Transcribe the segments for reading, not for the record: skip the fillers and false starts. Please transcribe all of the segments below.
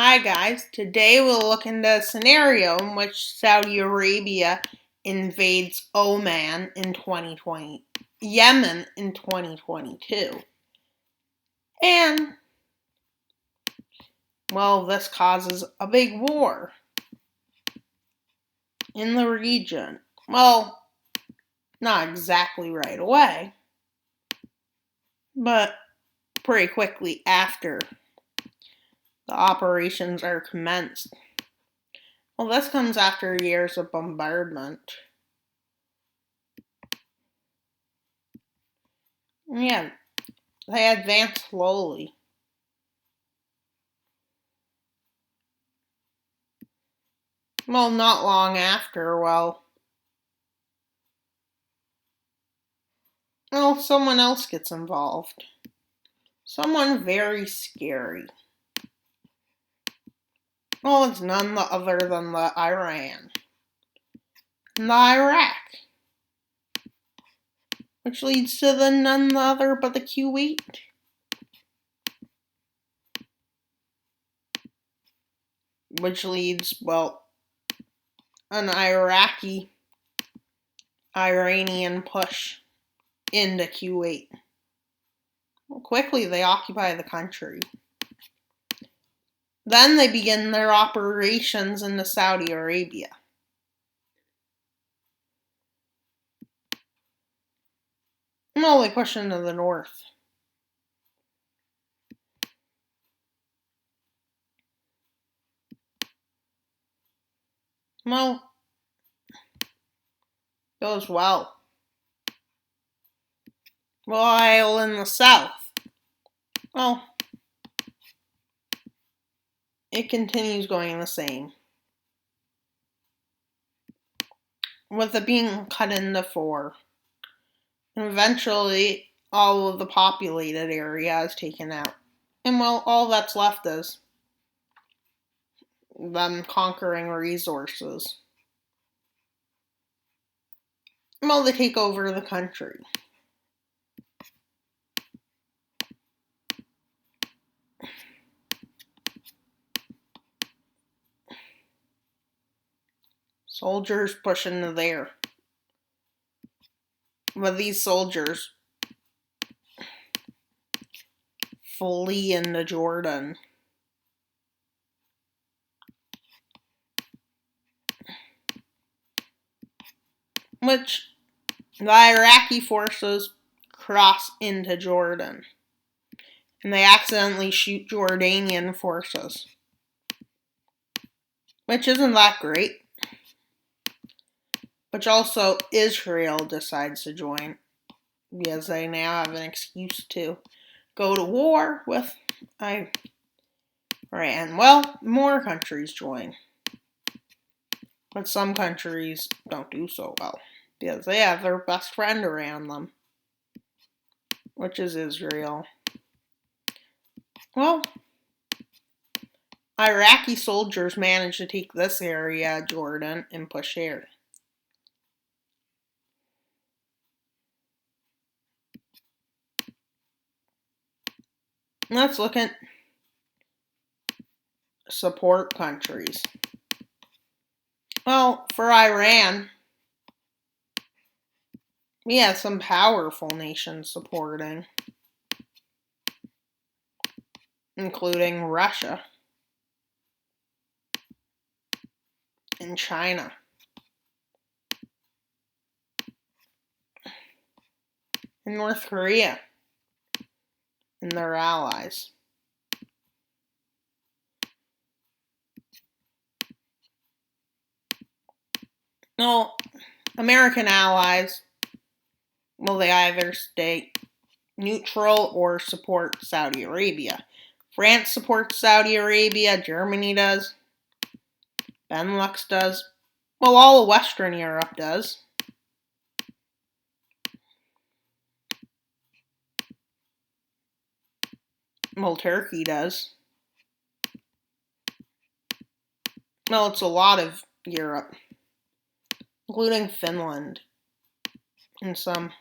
Hi guys, today we'll look into a scenario in which Saudi Arabia invades Oman in 2020, Yemen in 2022. And, well, this causes a big war in the region. Well, not exactly right away, but pretty quickly after the operations are commenced. Well, this comes after years of bombardment. Yeah, they advance slowly. Well, not long after, someone else gets involved. Someone very scary. Well, it's none other than the Iran and the Iraq, which leads to the none other but the Kuwait. Which leads, an Iranian push into Kuwait. Well, quickly, they occupy the country. Then they begin their operations into Saudi Arabia. Well, they push into the north. Well, goes well. While in the south, it continues going the same, with it being cut into four. And eventually, all of the populated area is taken out. And all that's left is them conquering resources. Well, they take over the country. Soldiers push into there. But these soldiers flee into Jordan. Which the Iraqi forces cross into Jordan. And they accidentally shoot Jordanian forces. Which isn't that great. Which also Israel decides to join, because they now have an excuse to go to war with Iran. Well, more countries join. But some countries don't do so well, because they have their best friend around them, which is Israel. Well, Iraqi soldiers managed to take this area, Jordan, and push here. Let's look at support countries. Well, for Iran, we have some powerful nations supporting, including Russia and China. And North Korea and their allies. No, American allies, they either stay neutral or support Saudi Arabia. France supports Saudi Arabia, Germany does, Benelux does, all of Western Europe does. Turkey does. It's a lot of Europe, including Finland and some.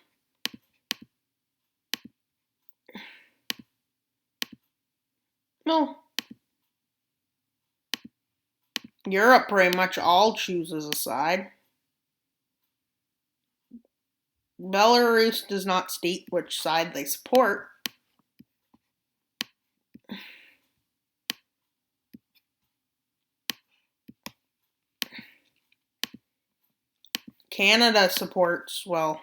Europe pretty much all chooses a side. Belarus does not state which side they support. Canada supports, well,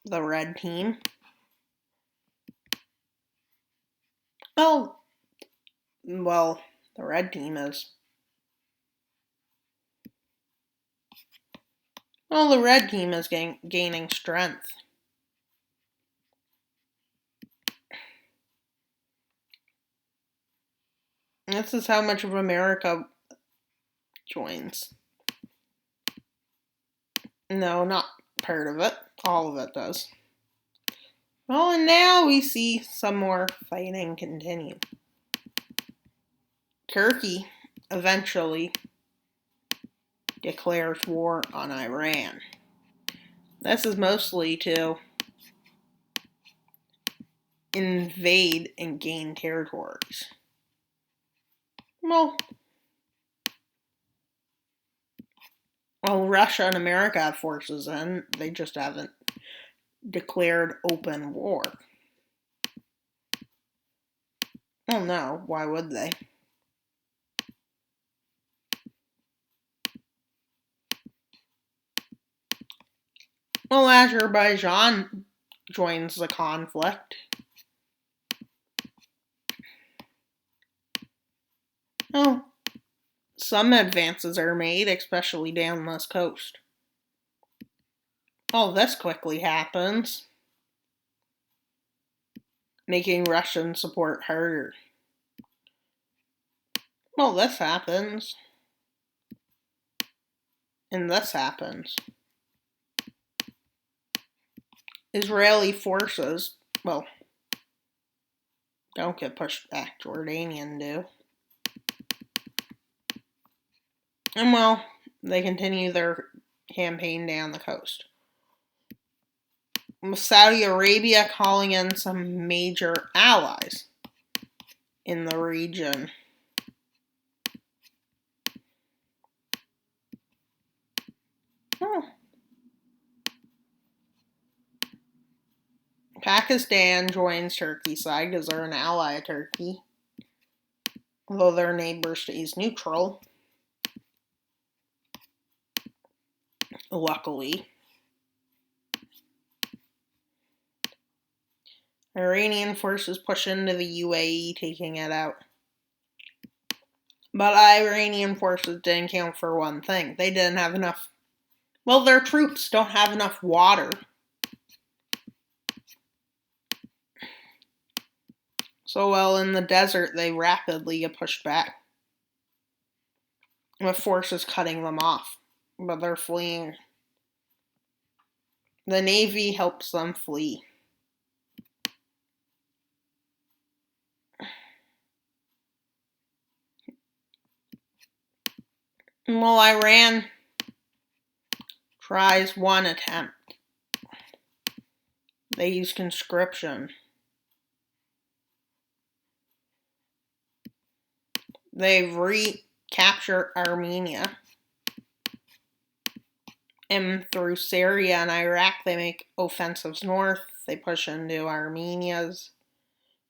the red team. Oh, well, the red team is. Well, the red team is gaining strength. This is how much of America joins. No, not part of it. All of it does. Well, and now we see some more fighting continue. Turkey eventually declares war on Iran. This is mostly to invade and gain territories. Well, Russia and America have forces in, they just haven't declared open war. Well, no, why would they? Well, Azerbaijan joins the conflict. Oh, some advances are made, especially down this coast. Oh, this quickly happens, making Russian support harder. Well, this happens. And this happens. Israeli forces, well, don't get pushed back. Jordanian do. And well, they continue their campaign down the coast. With Saudi Arabia calling in some major allies in the region. Oh. Pakistan joins Turkey's side because they're an ally of Turkey, although their neighbor stays neutral. Luckily. Iranian forces push into the UAE, taking it out. But Iranian forces didn't count for one thing. They didn't have enough. Well, their troops don't have enough water. So while in the desert, they rapidly get pushed back, with forces cutting them off. But they're fleeing. The Navy helps them flee. Well, Iran tries one attempt. They use conscription. They recapture Armenia. And through Syria and Iraq, they make offensives north. They push into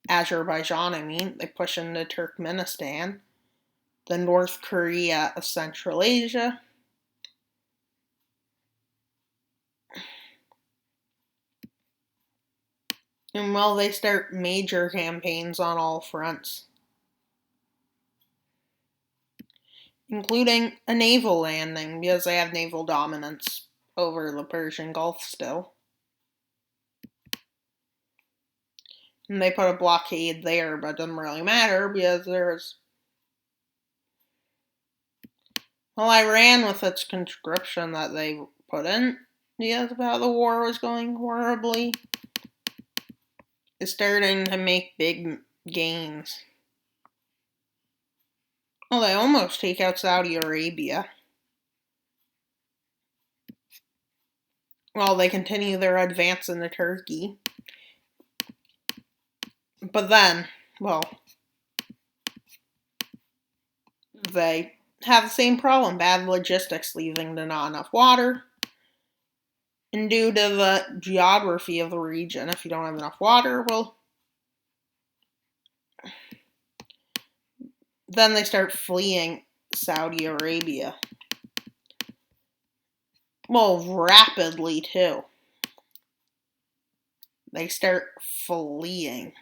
Azerbaijan, they push into Turkmenistan, the North Korea of Central Asia. And well, they start major campaigns on all fronts, including a naval landing, because they have naval dominance over the Persian Gulf still. And they put a blockade there, but it doesn't really matter because well, Iran, with its conscription that they put in, because of how the war was going horribly, is starting to make big gains. Well, they almost take out Saudi Arabia. Well, they continue their advance into Turkey. But then, well, they have the same problem, bad logistics leading to not enough water. And due to the geography of the region, if you don't have enough water, well, then they start fleeing Saudi Arabia. Well, rapidly too. They start fleeing.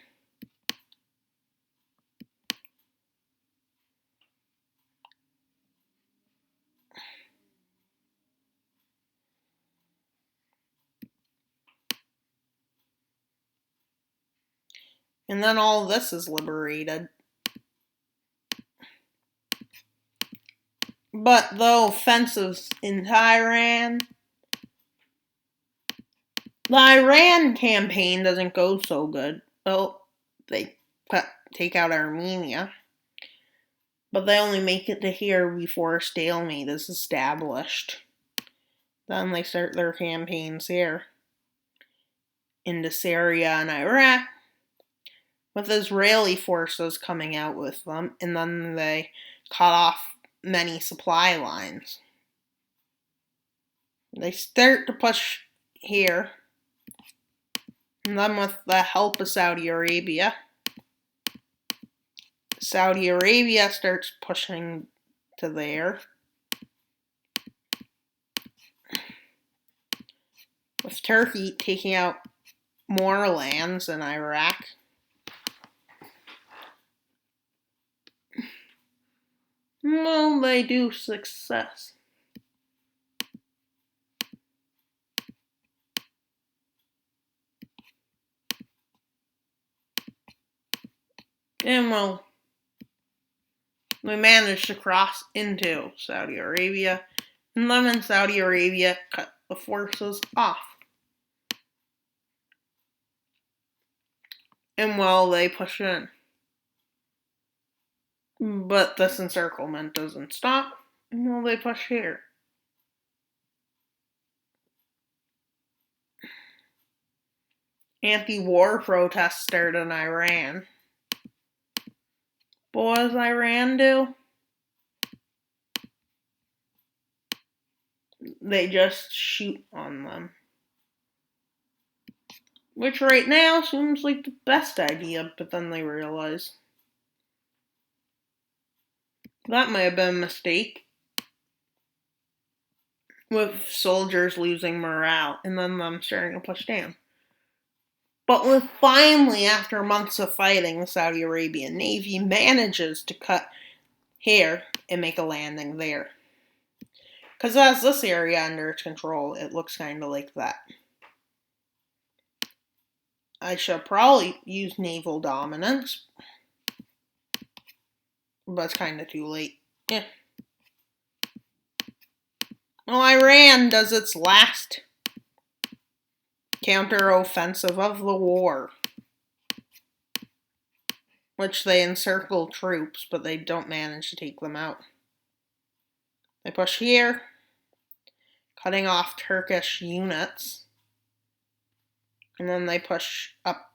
And then all this is liberated. But the offensives in Iran, the Iran campaign doesn't go so good. Well, they take out Armenia. But they only make it to here before a stalemate is established. Then they start their campaigns here into Syria and Iraq, with Israeli forces coming out with them, and then they cut off many supply lines. They start to push here, and then with the help of Saudi Arabia starts pushing to there. With Turkey taking out more lands in Iraq. Well, they do success. And well, we managed to cross into Saudi Arabia, and then in Saudi Arabia cut the forces off. And well, they push in. But this encirclement doesn't stop, and well, they push here. Anti-war protests start in Iran. But what does Iran do? They just shoot on them. Which right now seems like the best idea, but then they realize that might have been a mistake. With soldiers losing morale, and then them starting to push down. But with finally, after months of fighting, the Saudi Arabian Navy manages to cut here and make a landing there. Because it has this area under its control, it looks kind of like that. I should probably use naval dominance, but it's kind of too late. Yeah. Well, Iran does its last counter-offensive of the war, which they encircle troops, but they don't manage to take them out. They push here, cutting off Turkish units, and then they push up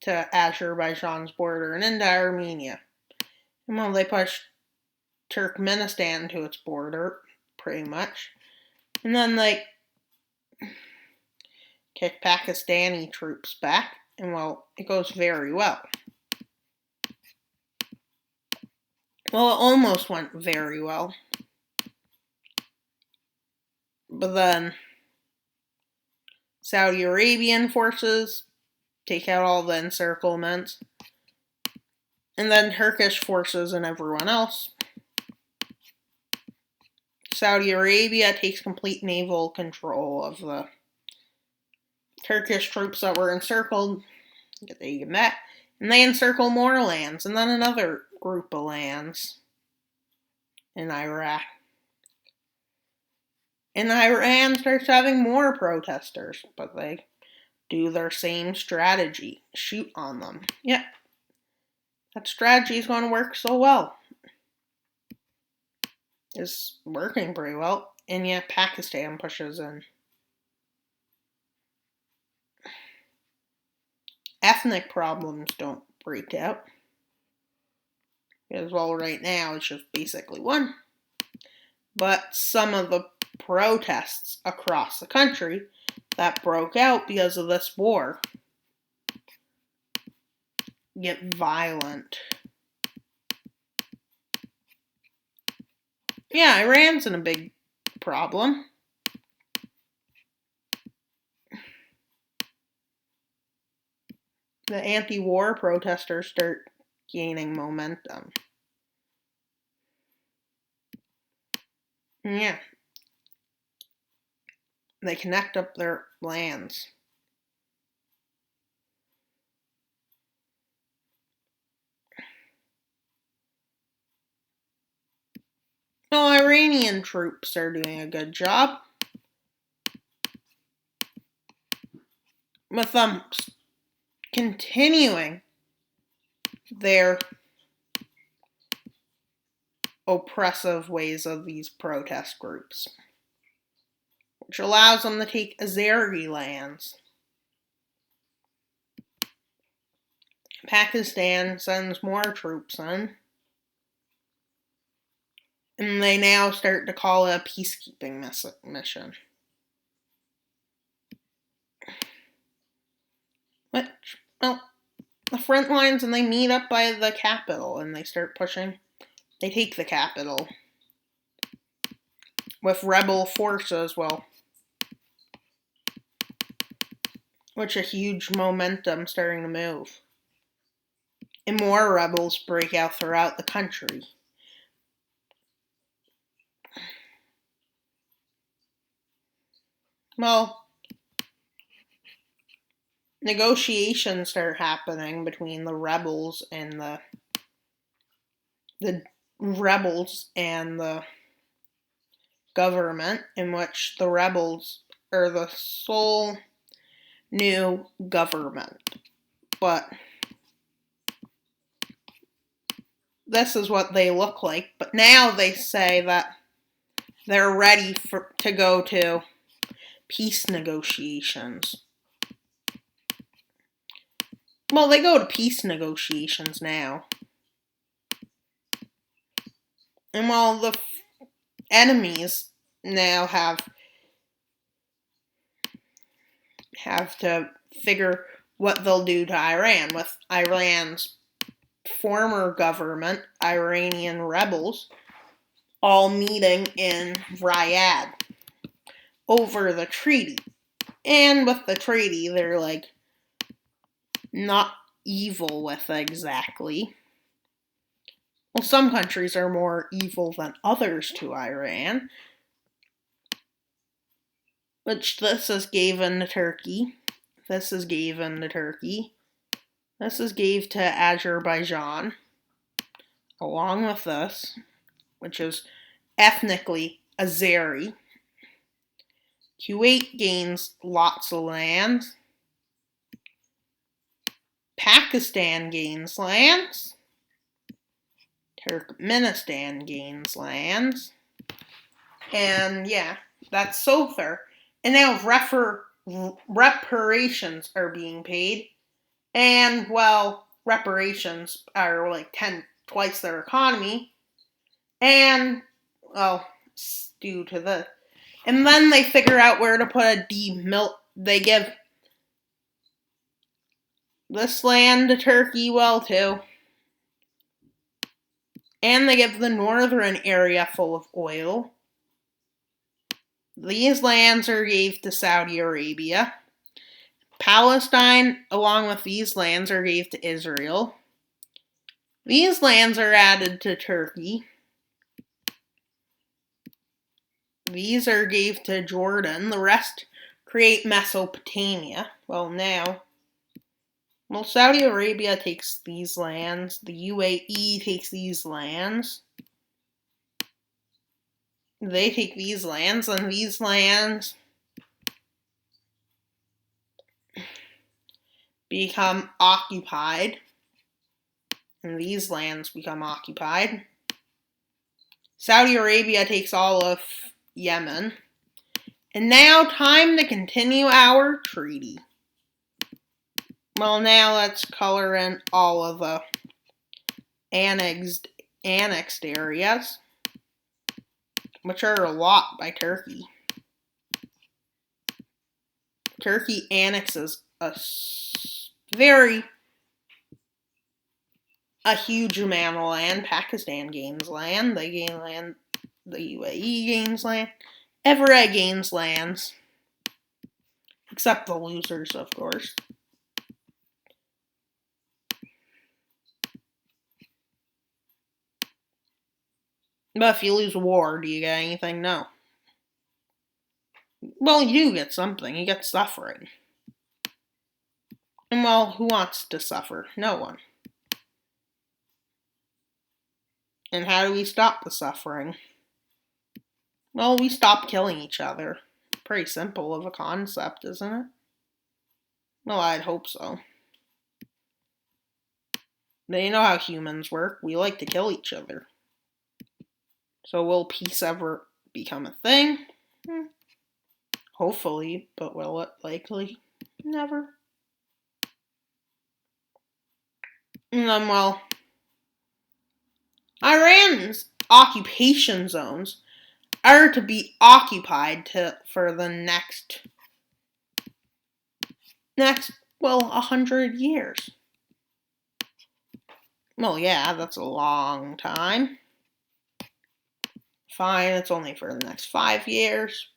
to Azerbaijan's border and into Armenia. And well, they push Turkmenistan to its border, pretty much. And then they kick Pakistani troops back, and well, it goes very well. Well, it almost went very well. But then Saudi Arabian forces take out all the encirclements, and then Turkish forces and everyone else. Saudi Arabia takes complete naval control of the Turkish troops that were encircled. They get met, and they encircle more lands, and then another group of lands in Iraq. And Iran starts having more protesters, but they do their same strategy. Shoot on them. Yeah, that strategy is going to work so well. It's working pretty well. And yet Pakistan pushes in. Ethnic problems don't break out. Because, well, right now it's just basically one. But some of the protests across the country that broke out because of this war get violent. Yeah, Iran's in a big problem. The anti-war protesters start gaining momentum. Yeah. They connect up their lands. Well, Iranian troops are doing a good job with them continuing their oppressive ways of these protest groups, which allows them to take Azeri lands. Pakistan sends more troops in, and they now start to call it a peacekeeping mission. Which, well, the front lines, and they meet up by the capital, and they start pushing. They take the capital with rebel forces, well, which a huge momentum starting to move. And more rebels break out throughout the country. Well, negotiations start happening between the rebels and the rebels and the government, in which the rebels are the sole new government. But this is what they look like. But now they say that they're ready to go to peace negotiations. Well, they go to peace negotiations now. And while the enemies now have to figure what they'll do to Iran, with Iran's former government, Iranian rebels, all meeting in Riyadh over the treaty. And with the treaty, they're like not evil with exactly. Well, some countries are more evil than others to Iran, which this is given to Turkey. This is given to Turkey. This is gave to Azerbaijan, along with this, which is ethnically Azeri. Kuwait gains lots of land. Pakistan gains lands. Turkmenistan gains lands. And yeah, that's so fair. And now reparations are being paid. And, well, reparations are like twice their economy. And, well, due to the... And then they figure out where to put they give this land to Turkey, well, too. And they give the northern area full of oil. These lands are gave to Saudi Arabia. Palestine, along with these lands, are gave to Israel. These lands are added to Turkey. These are gave to Jordan. The rest create Mesopotamia. Well, Saudi Arabia takes these lands. The UAE takes these lands. They take these lands, and these lands become occupied. And these lands become occupied. Saudi Arabia takes all of Yemen. And now, time to continue our treaty. Well, now let's color in all of the annexed annexed areas, which are a lot by Turkey. Turkey annexes a huge amount of land. Pakistan gains land. They gain land. The UAE gains land. Everywhere gains lands. Except the losers, of course. But if you lose a war, do you get anything? No. Well, you do get something. You get suffering. And well, who wants to suffer? No one. And how do we stop the suffering? Well, we stop killing each other. Pretty simple of a concept, isn't it? Well, I'd hope so. They know how humans work. We like to kill each other. So will peace ever become a thing? Hopefully, but will it? Likely never. And then, well, Iran's occupation zones are to be occupied for the next 100 years. Well, yeah, that's a long time. Fine, it's only for the next 5 years.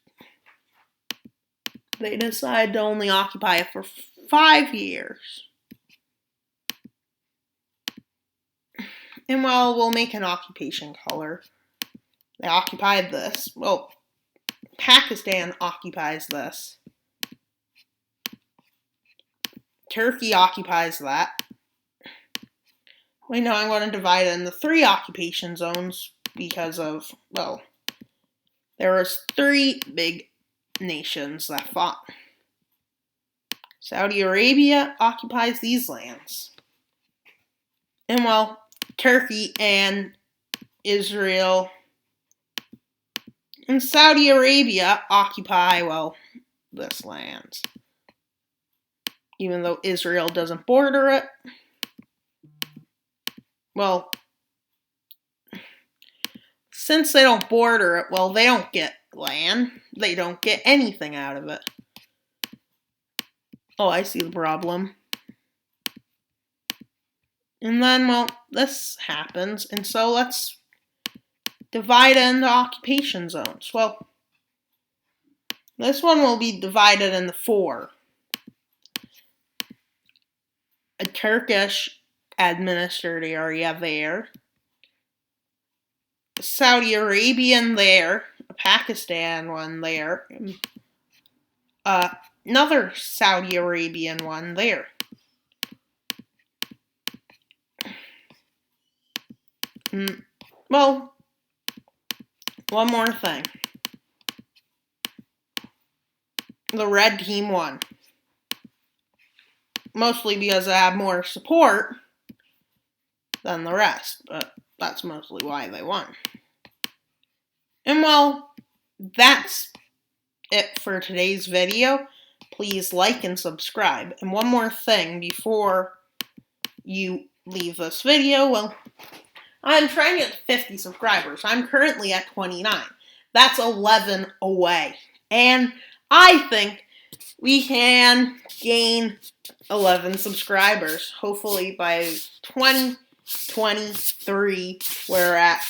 They decide to only occupy it for 5 years. And well, we'll make an occupation color. They occupied this. Well, Pakistan occupies this. Turkey occupies that. Wait, no, I'm going to divide it into 3 occupation zones because of, well, there was 3 big nations that fought. Saudi Arabia occupies these lands. And well, Turkey and Israel and Saudi Arabia occupy, well, this land. Even though Israel doesn't border it. Well, since they don't border it, well, they don't get land. They don't get anything out of it. Oh, I see the problem. And then, well, this happens. And so let's divide it into occupation zones. Well, this one will be divided into 4. A Turkish administered area there. A Saudi Arabian there. A Pakistan one there. Another Saudi Arabian one there. Well, one more thing. The red team won. Mostly because they have more support than the rest, but that's mostly why they won. And well, that's it for today's video. Please like and subscribe. And one more thing before you leave this video, well, I'm trying to get 50 subscribers. I'm currently at 29. That's 11 away. And I think we can gain 11 subscribers. Hopefully by 2023, we're at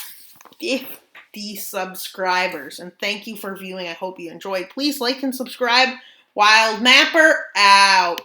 50 subscribers. And thank you for viewing. I hope you enjoyed. Please like and subscribe. Wild Mapper out.